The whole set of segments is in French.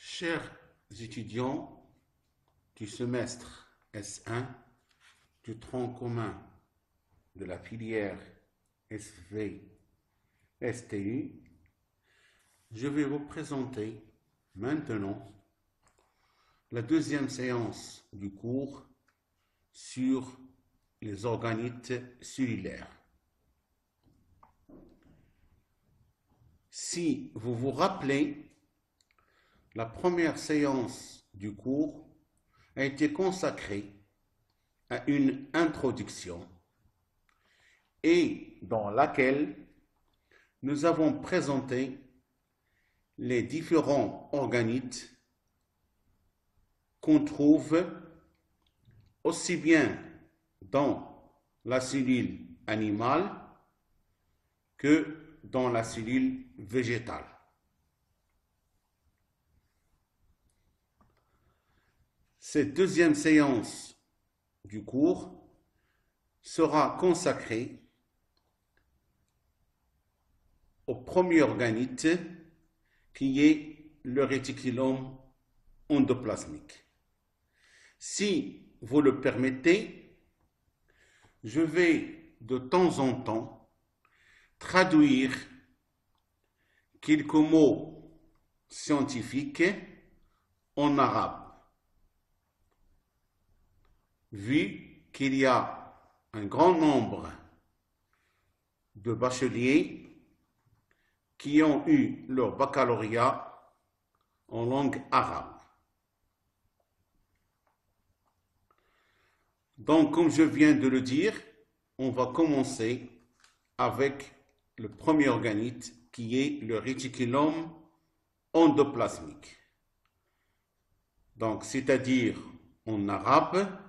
Chers étudiants du semestre S1 du tronc commun de la filière SV-STU, je vais vous présenter maintenant la deuxième séance du cours sur les organites cellulaires. Si vous vous rappelez, la première séance du cours a été consacrée à une introduction et dans laquelle nous avons présenté les différents organites qu'on trouve aussi bien dans la cellule animale que dans la cellule végétale. Cette deuxième séance du cours sera consacrée au premier organite qui est le réticulum endoplasmique. Si vous le permettez, je vais de temps en temps traduire quelques mots scientifiques en arabe, vu qu'il y a un grand nombre de bacheliers qui ont eu leur baccalauréat en langue arabe. Donc, comme je viens de le dire, on va commencer avec le premier organite qui est le réticulum endoplasmique. Donc, c'est-à-dire en arabe,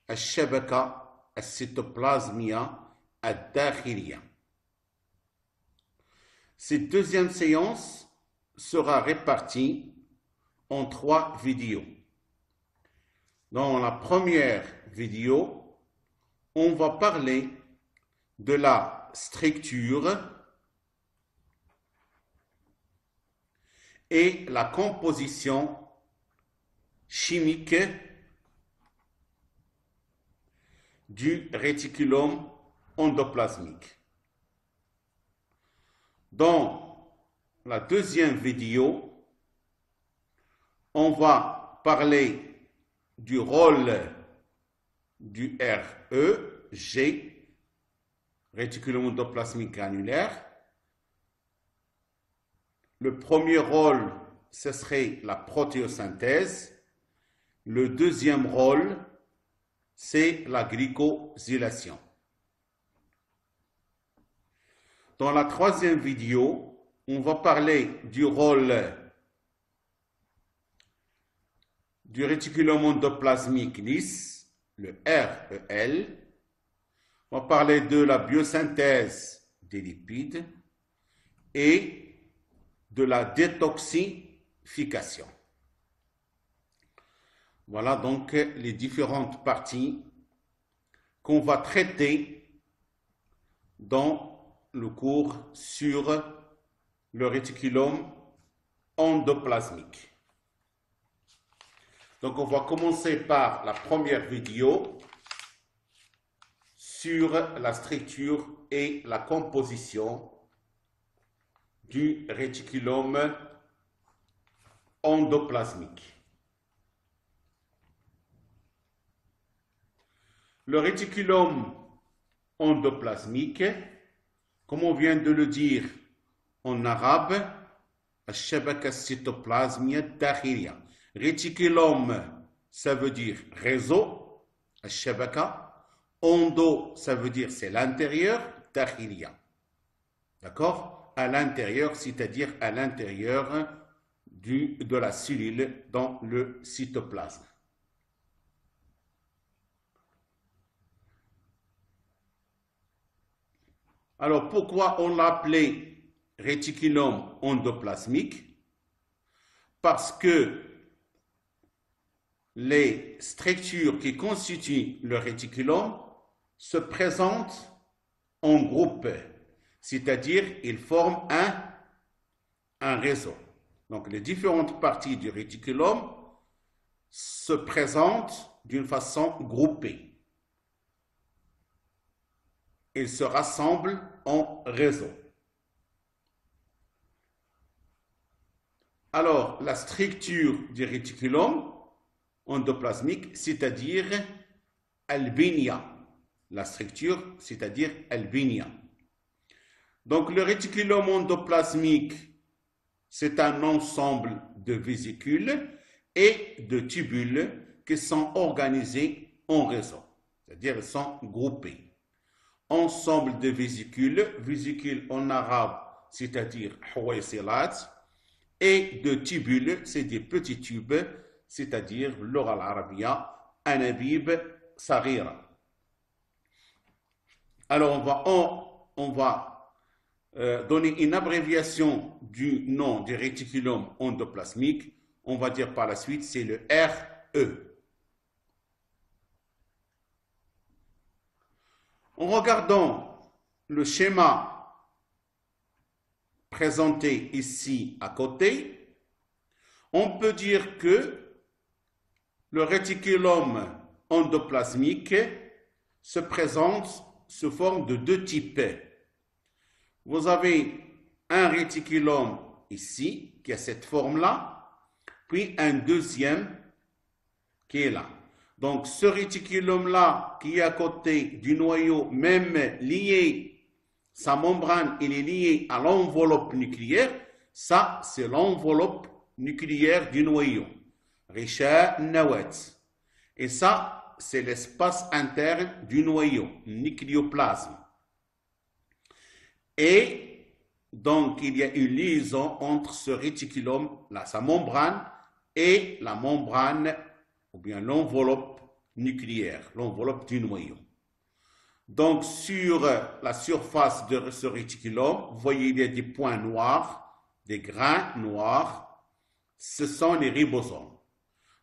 الشبكة الcytoplasmia الداخلية. Cette deuxième séance sera répartie en 3 vidéos. Dans la première vidéo, on va parler de la structure et la composition chimique du réticulum endoplasmique. Dans la deuxième vidéo, on va parler du rôle du REG, réticulum endoplasmique granulaire. Le premier rôle, ce serait la protéosynthèse. Le deuxième rôle, c'est la glycosylation. Dans la troisième vidéo, on va parler du rôle du réticulum endoplasmique lisse, le REL. On va parler de la biosynthèse des lipides et de la détoxification. Voilà donc les différentes parties qu'on va traiter dans le cours sur le réticulum endoplasmique. Donc on va commencer par la première vidéo sur la structure et la composition du réticulum endoplasmique. Le réticulum endoplasmique, comme on vient de le dire en arabe, الشبكة الcytoplasmia الداخلية. Réticulum, ça veut dire réseau, الشبكة. Endo, ça veut dire c'est l'intérieur, داخلية. D'accord? À l'intérieur, c'est-à-dire à l'intérieur de la cellule dans le cytoplasme. Alors, pourquoi on l'a appelé réticulum endoplasmique? Parce que les structures qui constituent le réticulum se présentent en groupe, c'est-à-dire ils forment un réseau. Donc, les différentes parties du réticulum se présentent d'une façon groupée. Ils se rassemblent en réseau. Alors, la structure du réticulum endoplasmique, c'est-à-dire albinia. La structure, c'est-à-dire albinia. Donc, le réticulum endoplasmique, c'est un ensemble de vésicules et de tubules qui sont organisés en réseau, c'est-à-dire ils sont groupés. Ensemble de vésicules, vésicules en arabe, c'est-à-dire hawaysilat, et de tubules, c'est des petits tubes, c'est-à-dire l'oral arabia, anabib, saghira. Alors on va donner une abréviation du nom du réticulum endoplasmique. On va dire par la suite, c'est le RE. En regardant le schéma présenté ici à côté, on peut dire que le réticulum endoplasmique se présente sous forme de deux types. Vous avez un réticulum ici, qui a cette forme-là, puis un deuxième qui est là. Donc, ce réticulum-là, qui est à côté du noyau, même lié, sa membrane, il est lié à l'enveloppe nucléaire. Ça, c'est l'enveloppe nucléaire du noyau. Risha Nawat. Et ça, c'est l'espace interne du noyau, nucléoplasme. Et donc, il y a une liaison entre ce réticulum, là, sa membrane, et la membrane, ou bien l'enveloppe nucléaire, l'enveloppe du noyau. Donc, sur la surface de ce réticulum, vous voyez, il y a des points noirs, des grains noirs. Ce sont les ribosomes.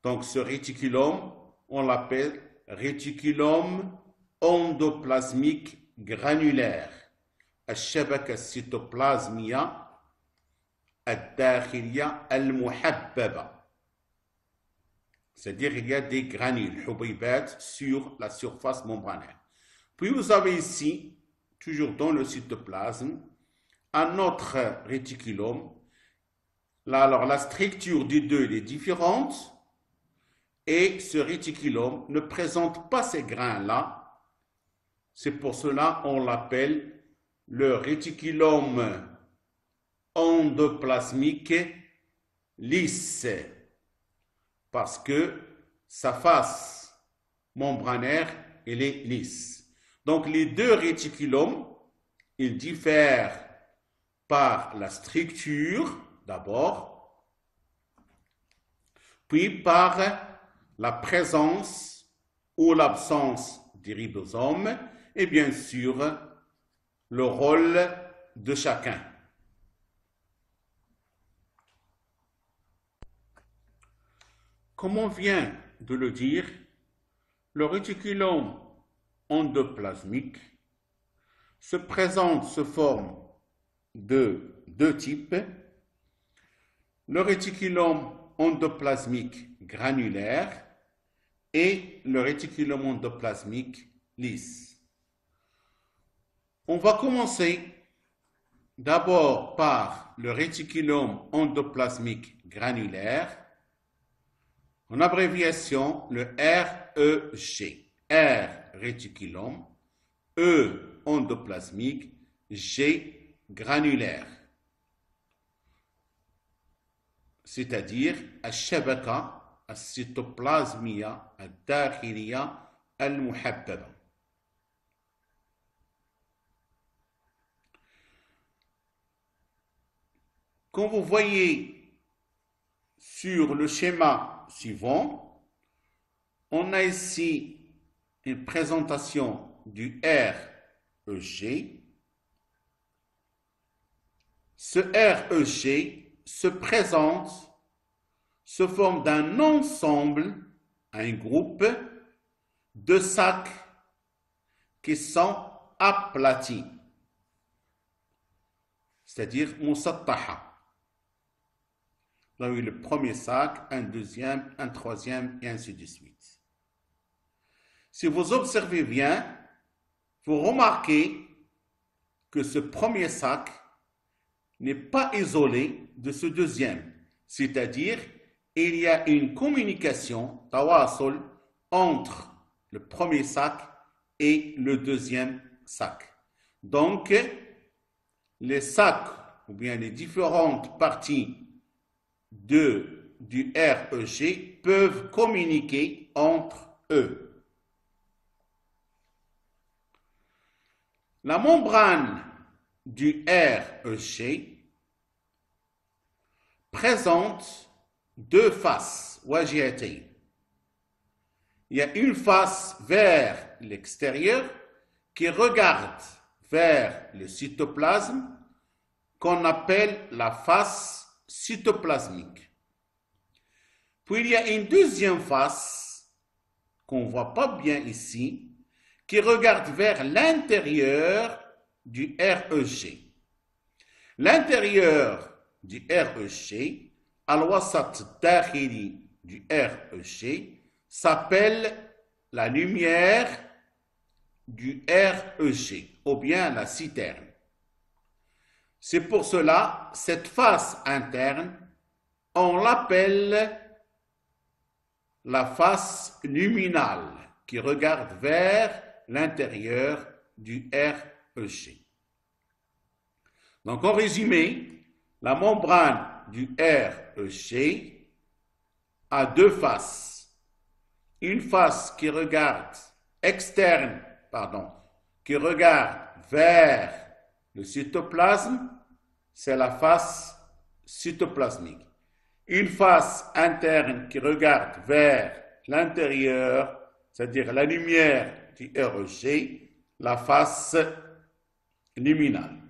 Donc, ce réticulum, on l'appelle réticulum endoplasmique granulaire. الشبكة السيتوبلازمية الداخلية المحببة. C'est-à-dire qu'il y a des granules, حبيبات, sur la surface membranaire. Puis vous avez ici, toujours dans le cytoplasme, un autre réticulum. Là, alors, la structure des deux est différente et ce réticulum ne présente pas ces grains-là. C'est pour cela qu'on l'appelle le réticulum endoplasmique lisse, parce que sa face membranaire, elle est lisse. Donc, les deux réticulums, ils diffèrent par la structure, d'abord, puis par la présence ou l'absence des ribosomes, et bien sûr, le rôle de chacun. Comme on vient de le dire, le réticulum endoplasmique se présente sous forme de deux types. Le réticulum endoplasmique granulaire et le réticulum endoplasmique lisse. On va commencer d'abord par le réticulum endoplasmique granulaire, en abréviation le REG. R réticulum, E endoplasmique, G granulaire. C'est-à-dire الشبكة السيتوبلازمية الداخلية المحببة. Comme vous voyez sur le schéma suivant, on a ici une présentation du REG. Ce REG se présente sous forme d'un ensemble, un groupe de sacs qui sont aplatis, c'est-à-dire musattaha. Vous avez le premier sac, un deuxième, un troisième, et ainsi de suite. Si vous observez bien, vous remarquez que ce premier sac n'est pas isolé de ce deuxième. C'est-à-dire, il y a une communication, tawasul, entre le premier sac et le deuxième sac. Donc, les sacs, ou bien les différentes parties du REG peuvent communiquer entre eux. La membrane du REG présente deux faces, wajihatayn. Il y a une face vers l'extérieur qui regarde vers le cytoplasme qu'on appelle la face cytoplasmique. Puis il y a une deuxième face qu'on ne voit pas bien ici qui regarde vers l'intérieur du REG. L'intérieur du REG, al-wasat dakhili du REG, s'appelle la lumière du REG, ou bien la citerne. C'est pour cela, cette face interne, on l'appelle la face luminale, qui regarde vers l'intérieur du REG. Donc, en résumé, la membrane du REG a deux faces. Une face qui regarde qui regarde vers le cytoplasme, c'est la face cytoplasmique. Une face interne qui regarde vers l'intérieur, c'est-à-dire la lumière du REG, la face luminale.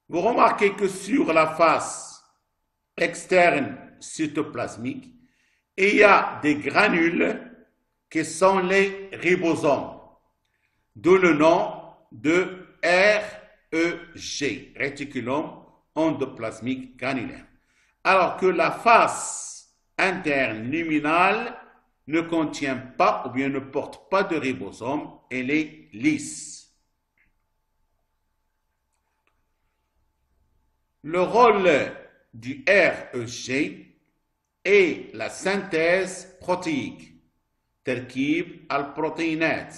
Vous remarquez que sur la face externe cytoplasmique, il y a des granules qui sont les ribosomes, d'où le nom de REG, réticulum endoplasmique granulaire. Alors que la face interne luminale ne contient pas ou bien ne porte pas de ribosome, elle est lisse. Le rôle du REG est la synthèse protéique, terkib al-protéinat,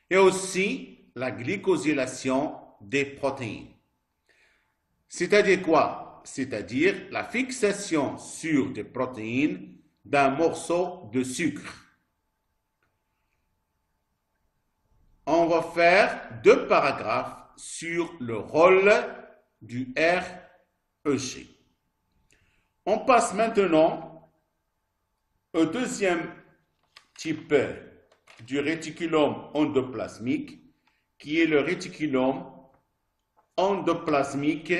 et aussi la glycosylation des protéines. C'est-à-dire quoi? C'est-à-dire la fixation sur des protéines d'un morceau de sucre. On va faire 2 paragraphes sur le rôle du REG. On passe maintenant au deuxième type du réticulum endoplasmique, qui est le réticulum endoplasmique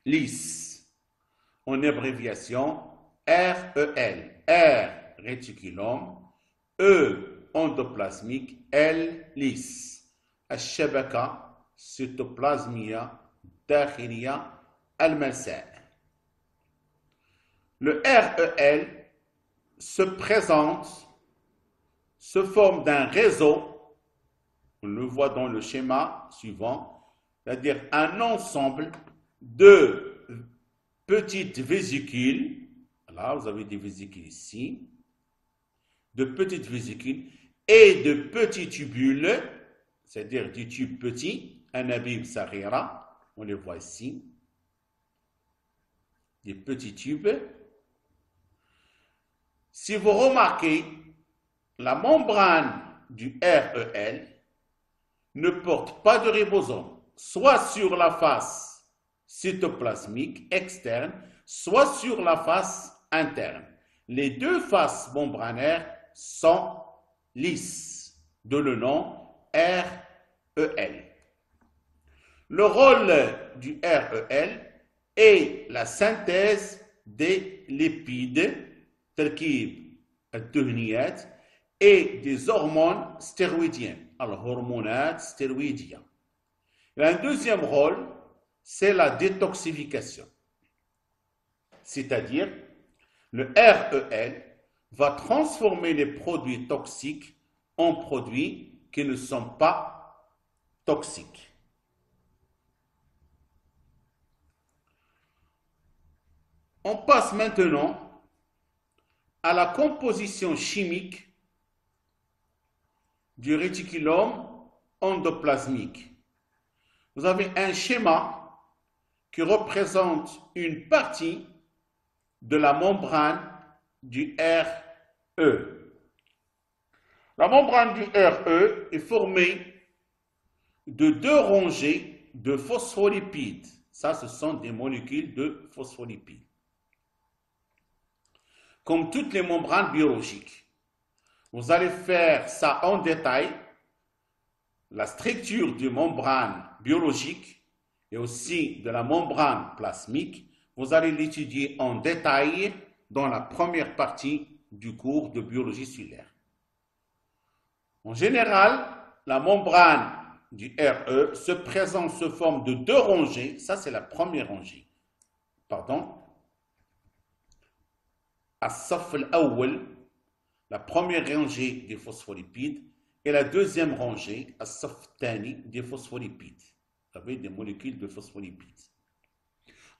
lisse, en abréviation REL. R réticulum, E endoplasmique, L lisse. الشبكة cytoplasmia dakhiliya al-malsa'. Le REL se présente, se forme d'un réseau, on le voit dans le schéma suivant, c'est-à-dire un ensemble de petites vésicules. Là, vous avez des vésicules ici, de petites vésicules et de petits tubules, c'est-à-dire des tubes petits, anabib saghira, on les voit ici, des petits tubes. Si vous remarquez, la membrane du REL ne porte pas de ribosome, soit sur la face cytoplasmique externe, soit sur la face interne. Les deux faces membranaires sont lisses, de le nom REL. Le rôle du REL est la synthèse des lipides, terkib ad-duhniyat, et des hormones stéroïdiennes, al-hormonat stéroïdia. Un deuxième rôle, c'est la détoxification. c'est-à-dire le REL va transformer les produits toxiques en produits qui ne sont pas toxiques. On passe maintenant à la composition chimique du réticulum endoplasmique. Vous avez un schéma qui représente une partie de la membrane du RE. La membrane du RE est formée de deux rangées de phospholipides. Ça, ce sont des molécules de phospholipides. Comme toutes les membranes biologiques. Vous allez faire ça en détail. La structure d'une membrane biologique et aussi de la membrane plasmique, vous allez l'étudier en détail dans la première partie du cours de biologie cellulaire. En général, la membrane du RE se présente sous forme de deux rangées. Ça, c'est la première rangée. Pardon. الصف الأول, la première rangée des phospholipides, et la deuxième rangée, الصف الثاني, des phospholipides, avec des molécules de phospholipides.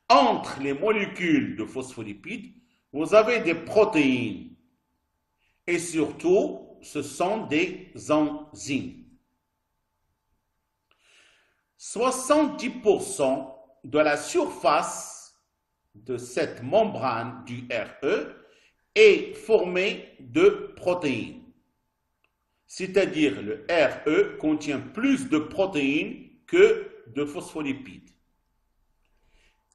Entre les molécules de phospholipides, vous avez des protéines, et surtout, ce sont des enzymes. 70% de la surface de cette membrane du RE est formée de protéines. C'est-à-dire le RE contient plus de protéines que de phospholipides.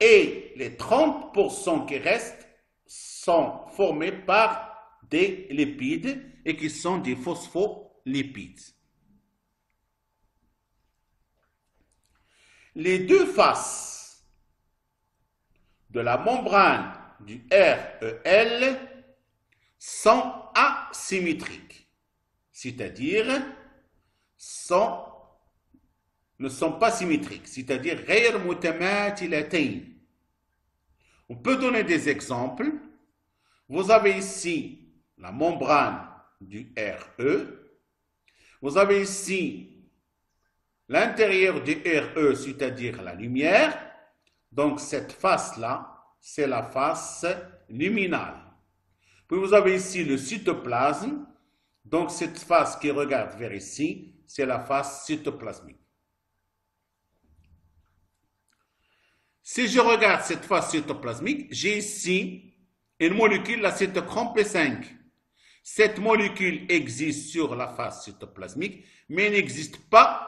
Et les 30% qui restent sont formés par des lipides et qui sont des phospholipides. Les deux faces de la membrane du REL sont asymétriques, c'est-à-dire ne sont pas symétriques, c'est-à-dire غير متماثلتين. On peut donner des exemples. Vous avez ici la membrane du RE. Vous avez ici l'intérieur du RE, c'est-à-dire la lumière. Donc cette face-là, c'est la face luminale. Puis vous avez ici le cytoplasme. Donc cette face qui regarde vers ici, c'est la face cytoplasmique. Si je regarde cette face cytoplasmique, j'ai ici une molécule, la cytochrome P5. Cette molécule existe sur la face cytoplasmique, mais n'existe pas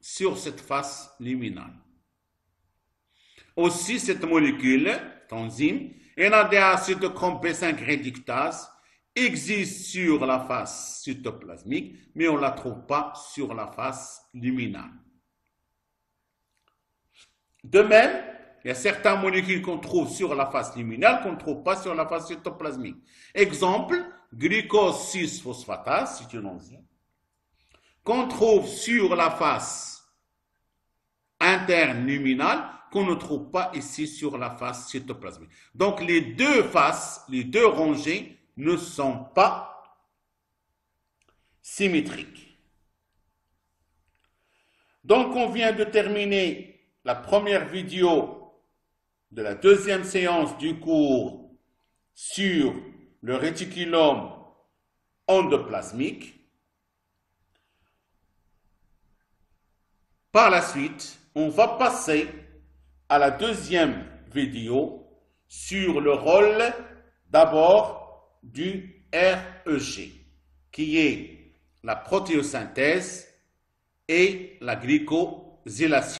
sur cette face luminale. Aussi, cette molécule, cette enzyme, NADH cytochrome P5 réductase, existe sur la face cytoplasmique, mais on ne la trouve pas sur la face luminale. De même, il y a certaines molécules qu'on trouve sur la face luminale qu'on ne trouve pas sur la face cytoplasmique. Exemple, glucose 6-phosphatase, c'est une enzyme, qu'on trouve sur la face interne luminale, qu'on ne trouve pas ici sur la face cytoplasmique. Donc les deux faces, les deux rangées ne sont pas symétriques. Donc on vient de terminer la première vidéo de la deuxième séance du cours sur le réticulum endoplasmique. Par la suite, on va passer à la deuxième vidéo sur le rôle d'abord du REG, qui est la protéosynthèse et la glycosylation.